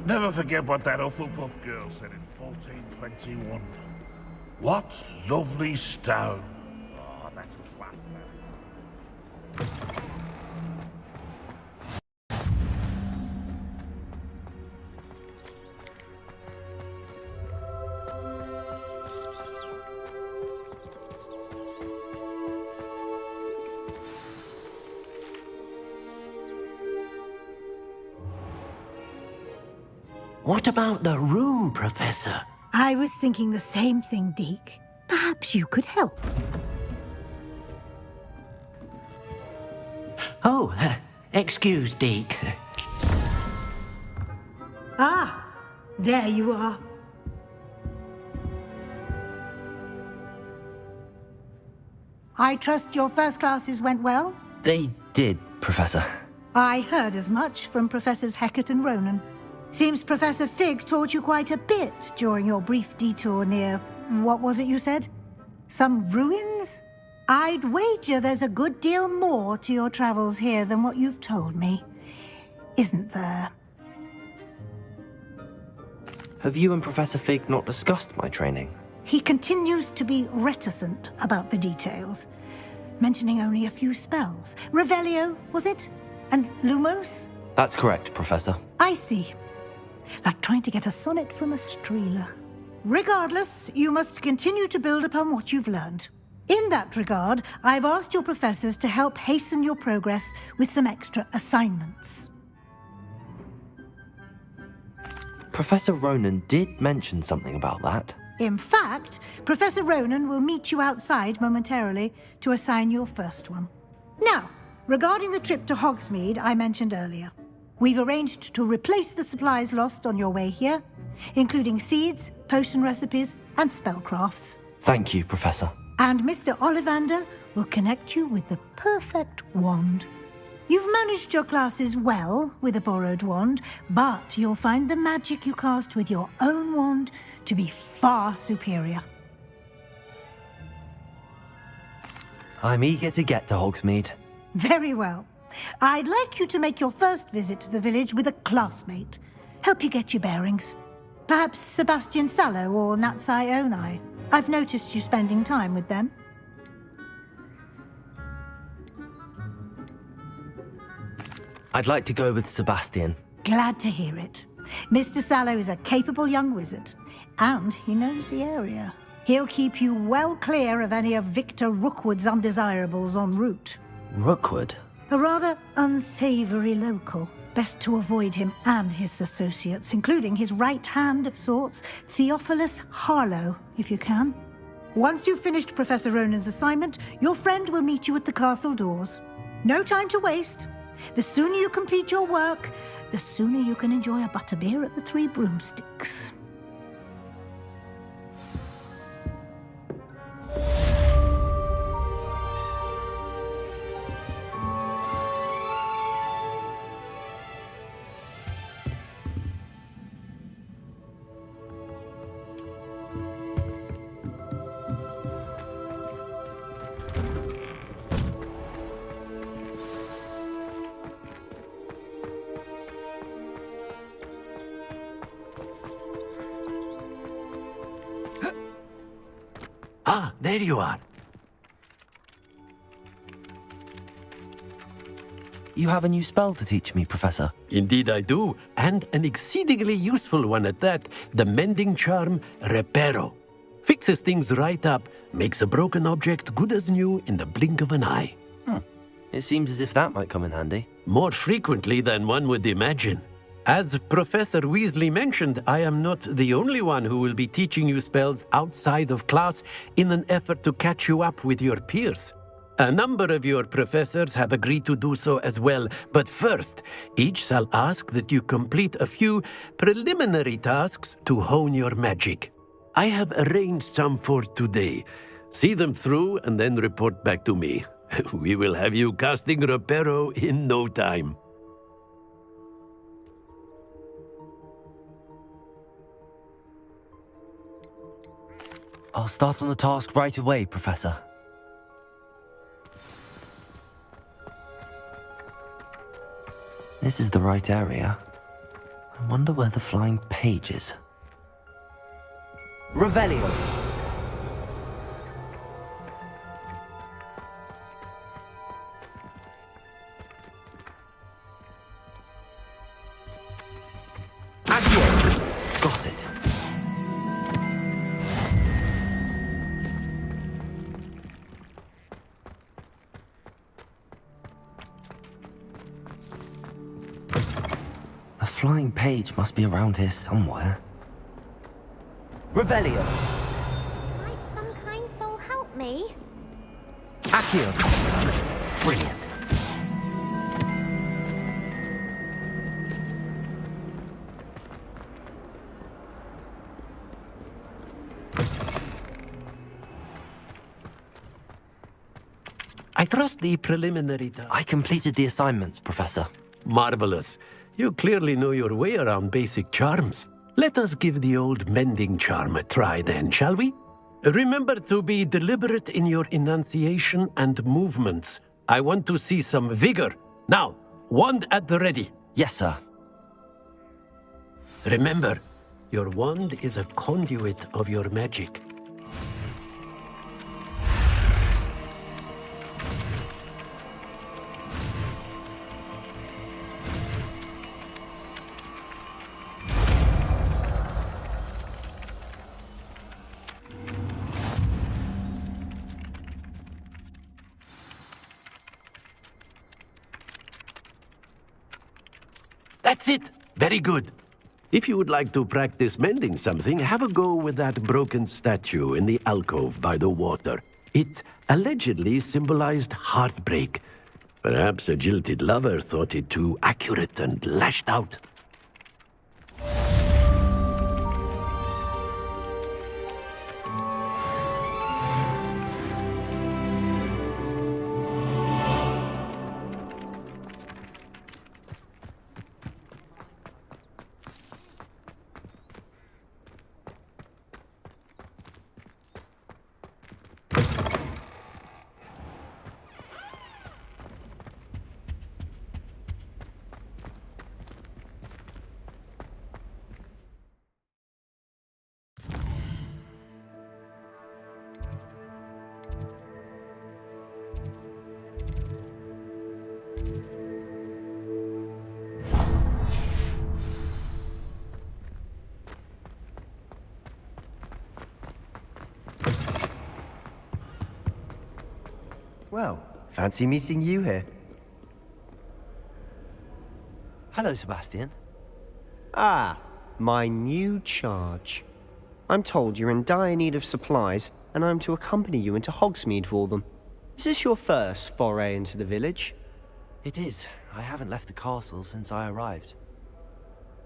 Never forget what that Hufflepuff girl said in 1421. What lovely stone. Oh, that's class, that is. What about the room, Professor? I was thinking the same thing, Deke. Perhaps you could help. Oh, excuse, Deke. Ah, there you are. I trust your first classes went well? They did, Professor. I heard as much from Professors Hecat and Ronan. Seems Professor Fig taught you quite a bit during your brief detour near... what was it you said? Some ruins? I'd wager there's a good deal more to your travels here than what you've told me. Isn't there? Have you and Professor Fig not discussed my training? He continues to be reticent about the details, mentioning only a few spells. Revelio, was it? And Lumos? That's correct, Professor. I see. Like trying to get a sonnet from a streeler. Regardless, you must continue to build upon what you've learned. In that regard, I've asked your professors to help hasten your progress with some extra assignments. Professor Ronan did mention something about that. In fact, Professor Ronan will meet you outside momentarily to assign your first one. Now, regarding the trip to Hogsmeade I mentioned earlier, we've arranged to replace the supplies lost on your way here, including seeds, potion recipes, and spellcrafts. Thank you, Professor. And Mr. Ollivander will connect you with the perfect wand. You've managed your classes well with a borrowed wand, but you'll find the magic you cast with your own wand to be far superior. I'm eager to get to Hogsmeade. Very well. I'd like you to make your first visit to the village with a classmate. Help you get your bearings. Perhaps Sebastian Sallow or Natsai Onai. I've noticed you spending time with them. I'd like to go with Sebastian. Glad to hear it. Mr. Sallow is a capable young wizard, and he knows the area. He'll keep you well clear of any of Victor Rookwood's undesirables en route. Rookwood? A rather unsavory local. Best to avoid him and his associates, including his right hand of sorts, Theophilus Harlow, if you can. Once you've finished Professor Ronan's assignment, your friend will meet you at the castle doors. No time to waste. The sooner you complete your work, the sooner you can enjoy a butterbeer at the Three Broomsticks. Ah, there you are. You have a new spell to teach me, Professor. Indeed I do, and an exceedingly useful one at that. The mending charm, Reparo. Fixes things right up, makes a broken object good as new in the blink of an eye. It seems as if that might come in handy. More frequently than one would imagine. As Professor Weasley mentioned, I am not the only one who will be teaching you spells outside of class in an effort to catch you up with your peers. A number of your professors have agreed to do so as well, but first, each shall ask that you complete a few preliminary tasks to hone your magic. I have arranged some for today. See them through and then report back to me. We will have you casting Reparo in no time. I'll start on the task right away, Professor. This is the right area. I wonder where the flying page is. Revelio! Accio! Got it. The flying page must be around here somewhere. Revelio! Might some kind soul help me? Accio! Brilliant. I trust the preliminary task. I completed the assignments, Professor. Marvelous. You clearly know your way around basic charms. Let us give the old mending charm a try then, shall we? Remember to be deliberate in your enunciation and movements. I want to see some vigor. Now, wand at the ready. Yes, sir. Remember, your wand is a conduit of your magic. That's it! Very good. If you would like to practice mending something, have a go with that broken statue in the alcove by the water. It allegedly symbolized heartbreak. Perhaps a jilted lover thought it too accurate and lashed out. Well, fancy meeting you here. Hello, Sebastian. Ah, my new charge. I'm told you're in dire need of supplies, and I'm to accompany you into Hogsmeade for them. Is this your first foray into the village? It is. I haven't left the castle since I arrived.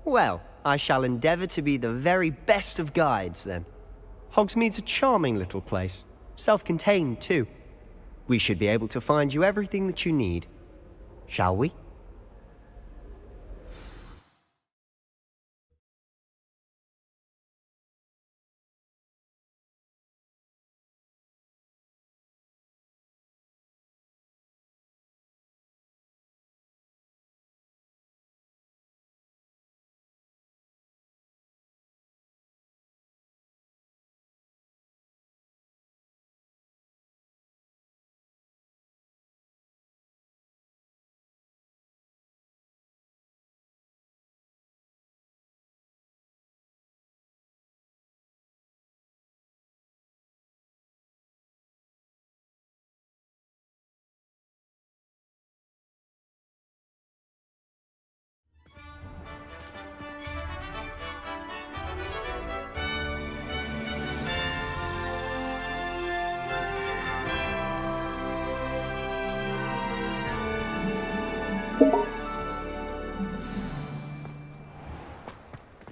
Well, I shall endeavour to be the very best of guides, then. Hogsmeade's a charming little place. Self-contained, too. We should be able to find you everything that you need. Shall we?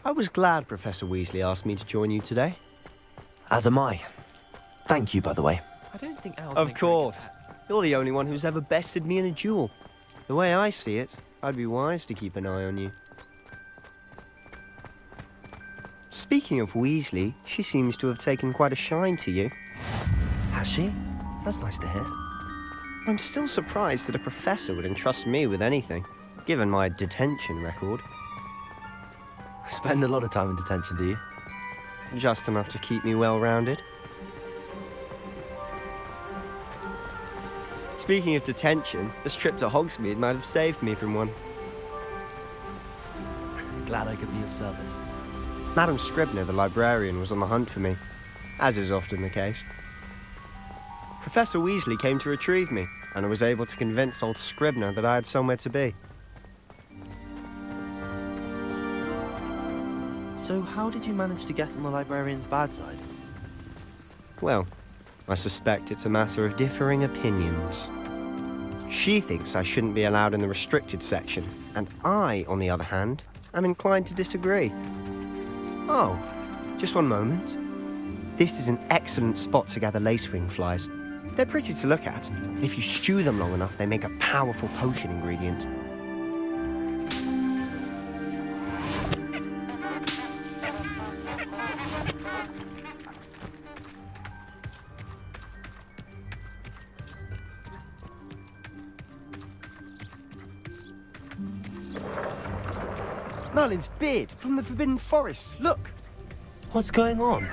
I was glad Professor Weasley asked me to join you today. As am I. Thank you, by the way. I don't think owls Of make course. You're the only one who's ever bested me in a duel. The way I see it, I'd be wise to keep an eye on you. Speaking of Weasley, she seems to have taken quite a shine to you. Has she? That's nice to hear. I'm still surprised that a professor would entrust me with anything, given my detention record. Spend a lot of time in detention, do you? Just enough to keep me well-rounded. Speaking of detention, this trip to Hogsmeade might have saved me from one. Glad I could be of service. Madam Scribner, the librarian, was on the hunt for me, as is often the case. Professor Weasley came to retrieve me, and I was able to convince old Scribner that I had somewhere to be. So how did you manage to get on the librarian's bad side? Well, I suspect it's a matter of differing opinions. She thinks I shouldn't be allowed in the restricted section, and I, on the other hand, am inclined to disagree. Oh, just one moment. This is an excellent spot to gather lacewing flies. They're pretty to look at, and if you stew them long enough, they make a powerful potion ingredient. Merlin's beard from the Forbidden Forest, look! What's going on?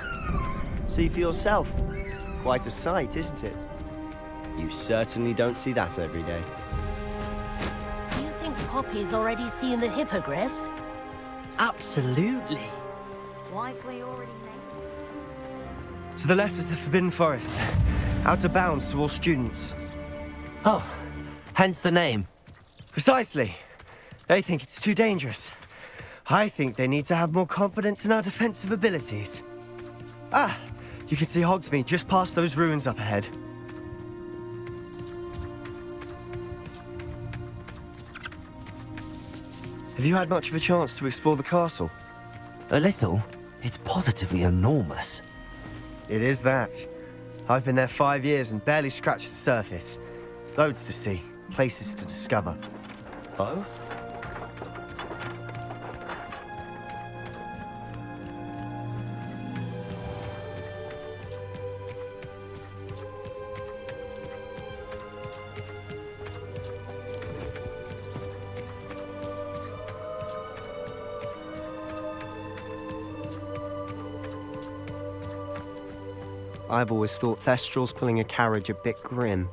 See for yourself. Quite a sight, isn't it? You certainly don't see that every day. Do you think Poppy's already seen the hippogriffs? Absolutely. Likely already made. To the left is the Forbidden Forest. Out of bounds to all students. Oh, hence the name. Precisely. They think it's too dangerous. I think they need to have more confidence in our defensive abilities. Ah, you can see Hogsmeade just past those ruins up ahead. Have you had much of a chance to explore the castle? A little. It's positively enormous. It is that. I've been there 5 years and barely scratched the surface. Loads to see, places to discover. Oh? I've always thought Thestrals pulling a carriage a bit grim.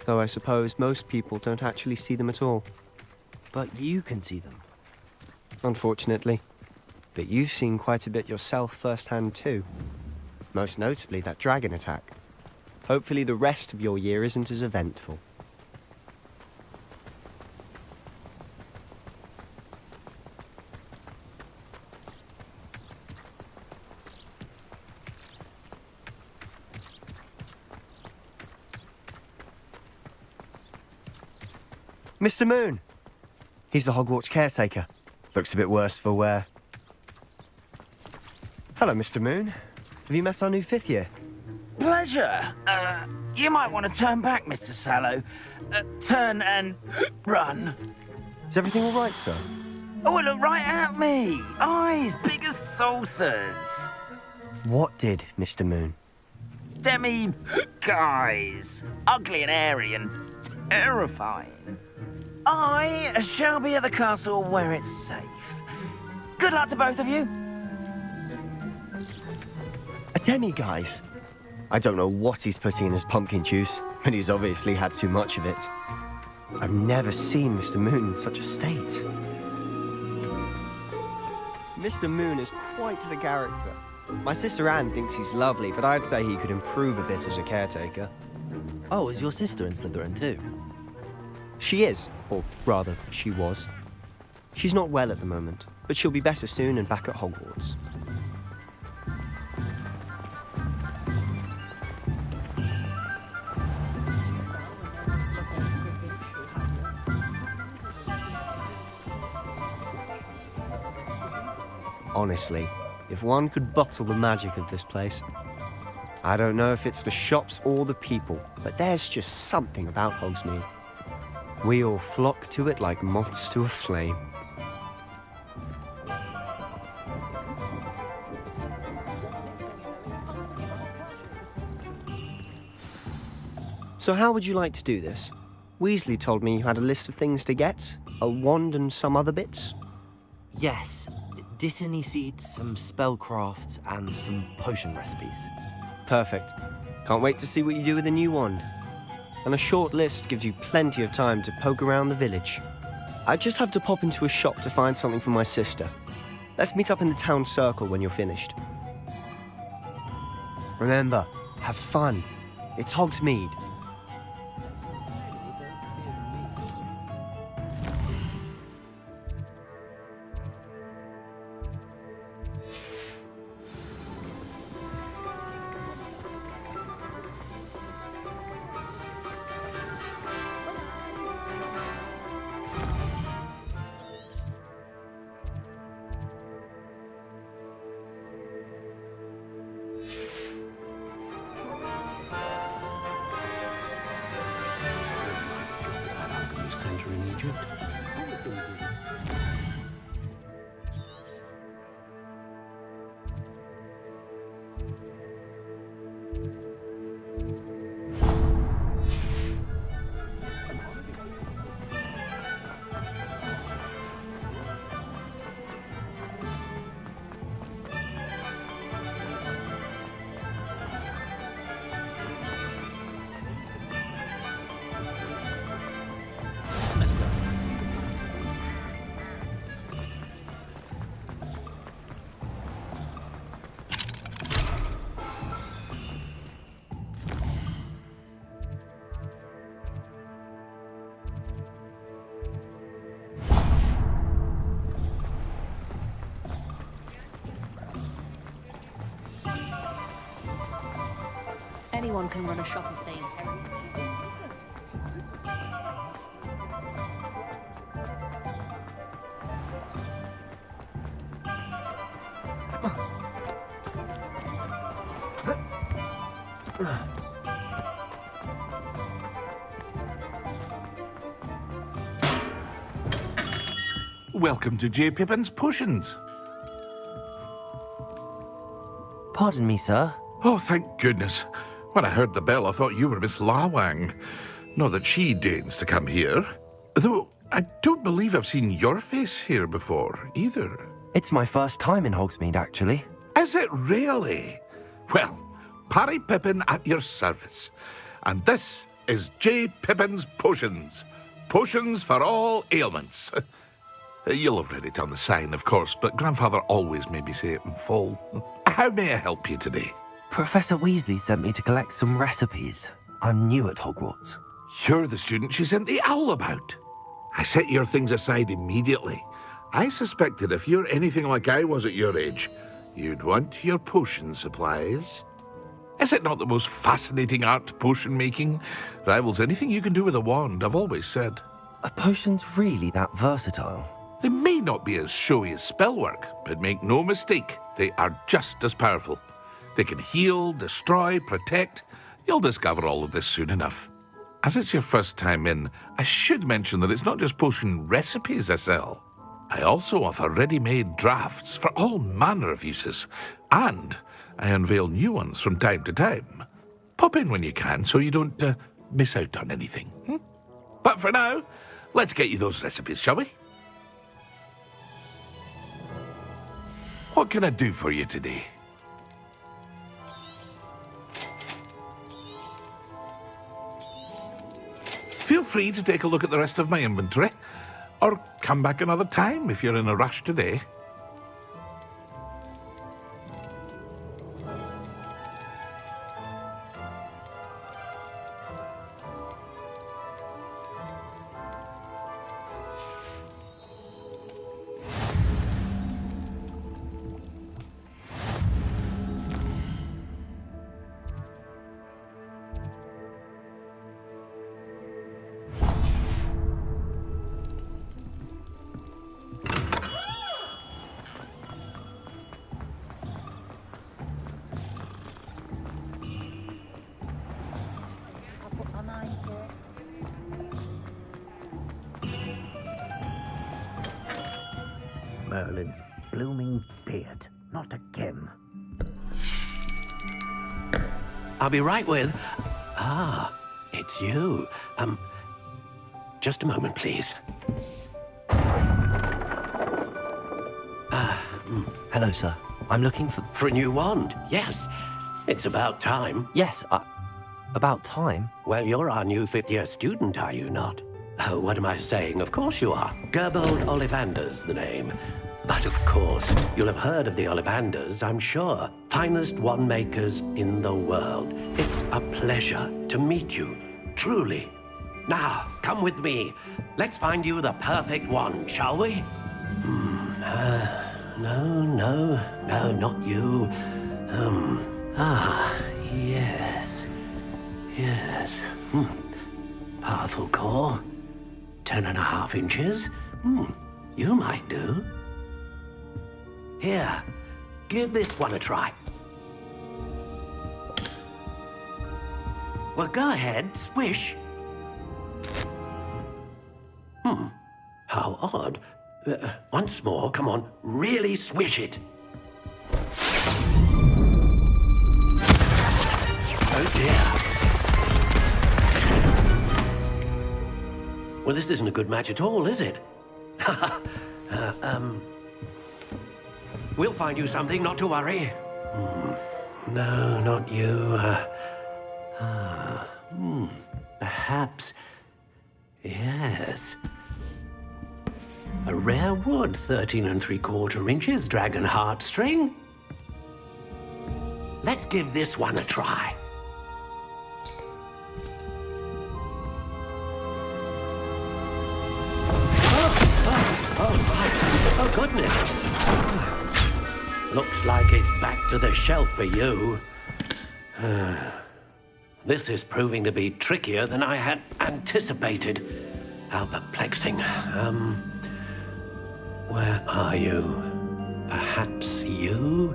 Though I suppose most people don't actually see them at all. But you can see them. Unfortunately. But you've seen quite a bit yourself firsthand too. Most notably that dragon attack. Hopefully the rest of your year isn't as eventful. Mr. Moon! He's the Hogwarts caretaker. Looks a bit worse for wear. Hello, Mr. Moon. Have you met our new 5th year? Pleasure. You might want to turn back, Mr. Sallow. Turn and run. Is everything all right, sir? Oh, look right at me. Eyes big as saucers. What did, Mr. Moon? Guys. Ugly and airy and terrifying. I shall be at the castle where it's safe. Good luck to both of you. A demi-guise? I don't know what he's putting in his pumpkin juice, but he's obviously had too much of it. I've never seen Mr. Moon in such a state. Mr. Moon is quite the character. My sister Anne thinks he's lovely, but I'd say he could improve a bit as a caretaker. Oh, is your sister in Slytherin too? She is, or rather, she was. She's not well at the moment, but she'll be better soon and back at Hogwarts. Honestly, if one could bottle the magic of this place. I don't know if it's the shops or the people, but there's just something about Hogsmeade. We all flock to it like moths to a flame. So how would you like to do this? Weasley told me you had a list of things to get, a wand and some other bits. Yes. Dittany seeds, some spellcrafts, and some potion recipes. Perfect. Can't wait to see what you do with the new wand. And a short list gives you plenty of time to poke around the village. I just have to pop into a shop to find something for my sister. Let's meet up in the town circle when you're finished. Remember, have fun. It's Hogsmeade. Center in Egypt. Anyone can run a shop if they inherit. Welcome to J. Pippin's Potions. Pardon me, sir. Oh, thank goodness. When I heard the bell, I thought you were Miss Lawang. Not that she deigns to come here. Though, I don't believe I've seen your face here before, either. It's my first time in Hogsmeade, actually. Is it really? Well, Parry Pippin at your service. And this is J. Pippin's Potions. Potions for all ailments. You'll have read it on the sign, of course, but Grandfather always made me say it in full. How may I help you today? Professor Weasley sent me to collect some recipes. I'm new at Hogwarts. You're the student she sent the owl about. I set your things aside immediately. I suspected if you're anything like I was at your age, you'd want your potion supplies. Is it not the most fascinating art, potion making? Rivals anything you can do with a wand, I've always said. Are potions really that versatile? They may not be as showy as spellwork, but make no mistake, they are just as powerful. They can heal, destroy, protect. You'll discover all of this soon enough. As it's your first time in, I should mention that it's not just potion recipes I sell. I also offer ready-made drafts for all manner of uses, and I unveil new ones from time to time. Pop in when you can so you don't miss out on anything. But for now, let's get you those recipes, shall we? What can I do for you today? Feel free to take a look at the rest of my inventory, or come back another time if you're in a rush today. Merlin's blooming beard. Not again. I'll be right with... Ah, it's you. Just a moment, please. Hello, sir. I'm looking for... For a new wand, yes. It's about time. Yes, about time. Well, you're our new fifth-year student, are you not? Oh, what am I saying? Of course you are. Gerbold Ollivander's the name. But of course, you'll have heard of the Ollivanders, I'm sure. Finest wand makers in the world. It's a pleasure to meet you, truly. Now, come with me. Let's find you the perfect wand, shall we? No, not you. Yes. Powerful core. 10.5 inches. You might do. Here, give this one a try. Well, go ahead, swish. How odd. Once more, come on, really swish it. Oh dear. Well, this isn't a good match at all, is it? We'll find you something, not to worry. No, not you. Perhaps. Yes. A rare wood, 13 3/4 inches, dragon heartstring. Let's give this one a try. Oh, goodness. Looks like it's back to the shelf for you. This is proving to be trickier than I had anticipated. How perplexing. Where are you? Perhaps you?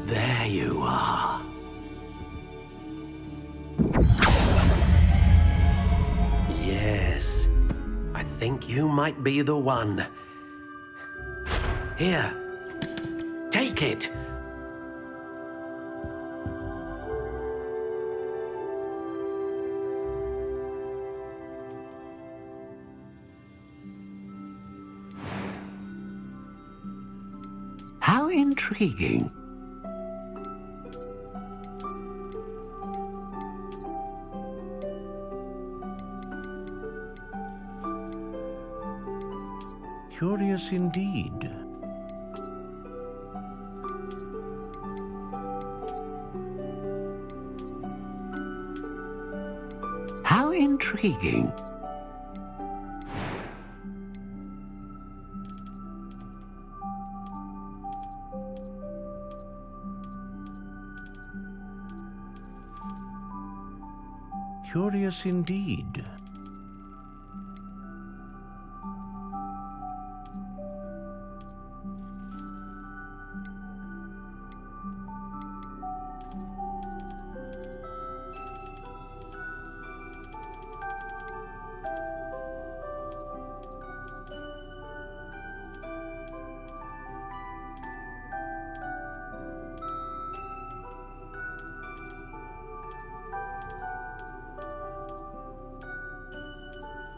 There you are. Yes, I think you might be the one. Here, take it. How intriguing. Curious indeed. How intriguing. Curious indeed.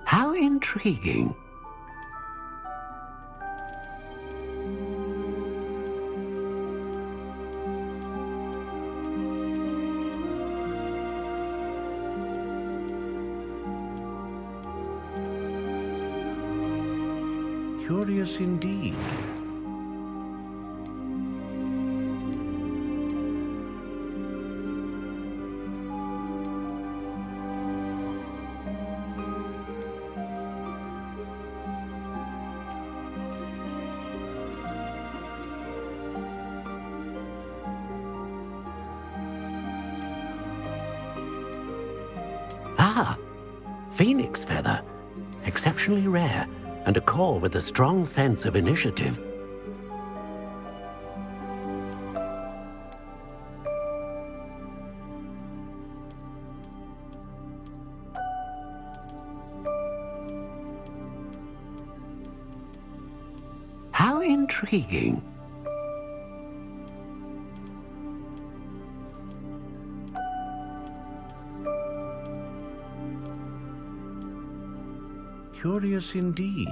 How intriguing. Curious indeed. Phoenix feather. Exceptionally rare, and a core with a strong sense of initiative. How intriguing. Curious indeed.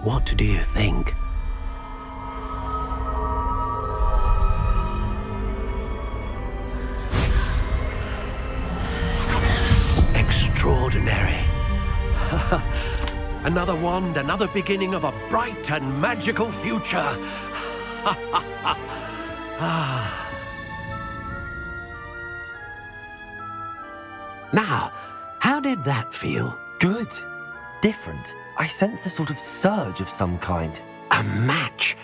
What do you think? Extraordinary. Another wand, another beginning of a bright and magical future. Now, how did that feel? Good. Different. I sensed a sort of surge of some kind. A match.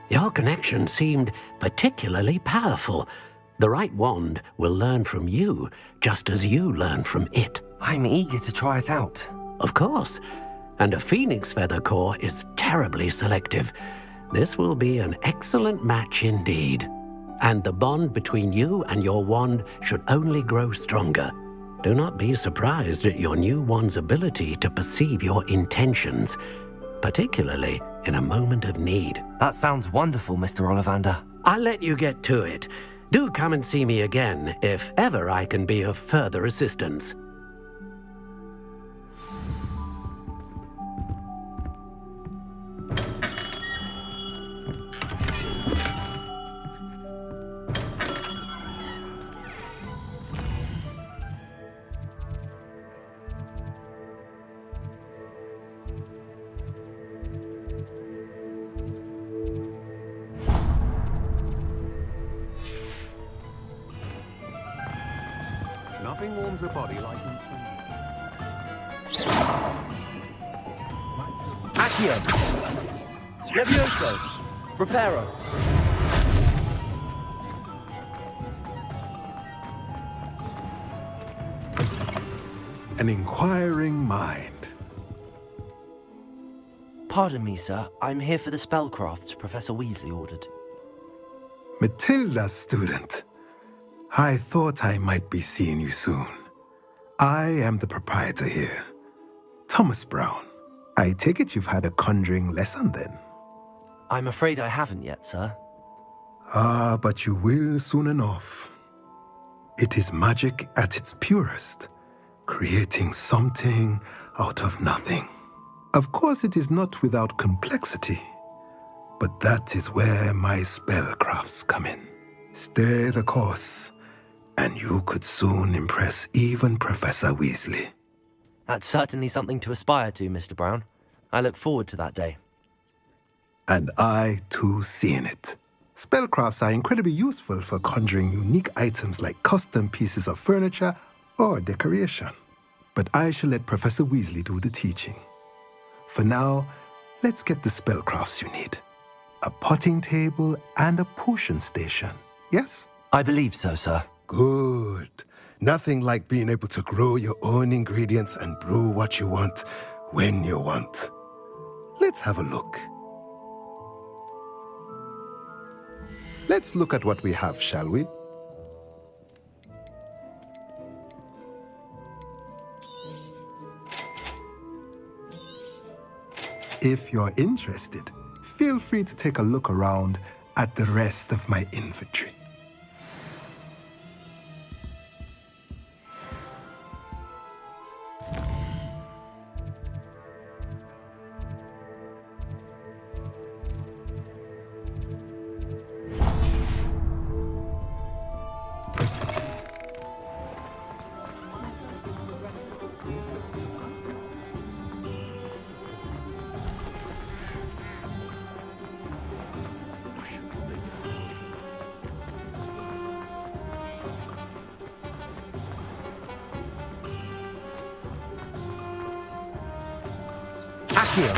Your connection seemed particularly powerful. The right wand will learn from you, just as you learn from it. I'm eager to try it out. Of course. And a phoenix feather core is terribly selective. This will be an excellent match indeed. And the bond between you and your wand should only grow stronger. Do not be surprised at your new wand's ability to perceive your intentions, particularly in a moment of need. That sounds wonderful, Mr. Ollivander. I'll let you get to it. Do come and see me again if ever I can be of further assistance. Nothing warms a body like Accio! Levioso! Reparo! an inquiring mind. Pardon me, sir. I'm here for the spellcrafts Professor Weasley ordered. Matilda, student. I thought I might be seeing you soon. I am the proprietor here, Thomas Brown. I take it you've had a conjuring lesson then? I'm afraid I haven't yet, sir. Ah, but you will soon enough. It is magic at its purest, creating something out of nothing. Of course, it is not without complexity, but that is where my spellcrafts come in. Stay the course, and you could soon impress even Professor Weasley. That's certainly something to aspire to, Mr. Brown. I look forward to that day. And I, too, seeing it. Spellcrafts are incredibly useful for conjuring unique items like custom pieces of furniture or decoration. But I shall let Professor Weasley do the teaching. For now, let's get the spellcrafts you need. A potting table and a potion station, yes? I believe so, sir. Good. Nothing like being able to grow your own ingredients and brew what you want when you want. Let's have a look. Let's look at what we have, shall we? If you're interested, feel free to take a look around at the rest of my inventory. Accio!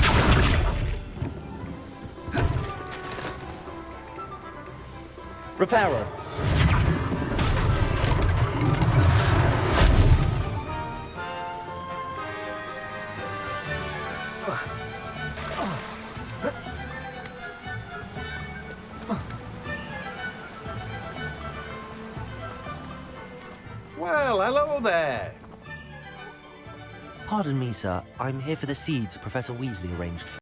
Reparo! Well, hello there. Pardon me, sir. I'm here for the seeds Professor Weasley arranged for